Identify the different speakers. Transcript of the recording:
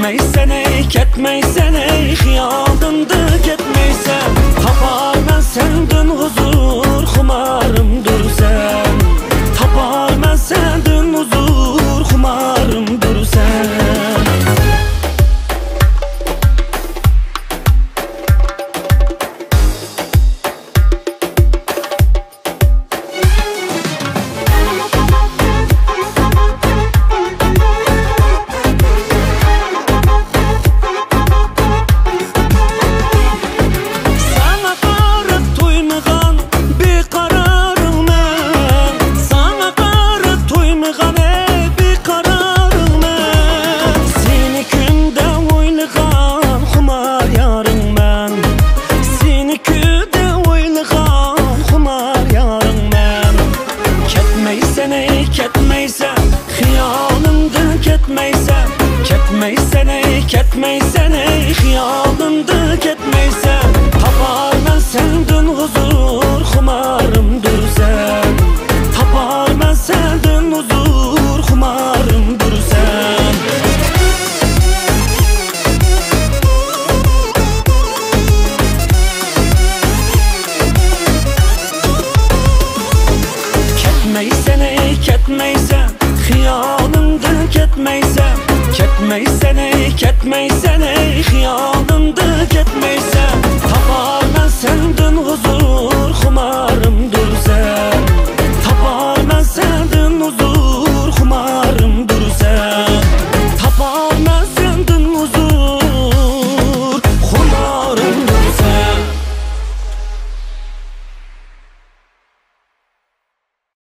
Speaker 1: Ketmeysen ey, ketmeysen ey, xiyalımda ketmeysen. Tapar ben senden huzur, xumarımdır sen. Tapar ben senden huzur, xumarımdır sen. Ketmeysen ey, ketmeysen ey, xiyalımda ketmeysen. Tapar ben senden huzur, xumarımdır sen. Tapar ben senden huzur, xumarımdır sen. Ketmeysen ey, ketmeysen, xiyalımda ketmeysen. Ketmeysen ey, ketmeysen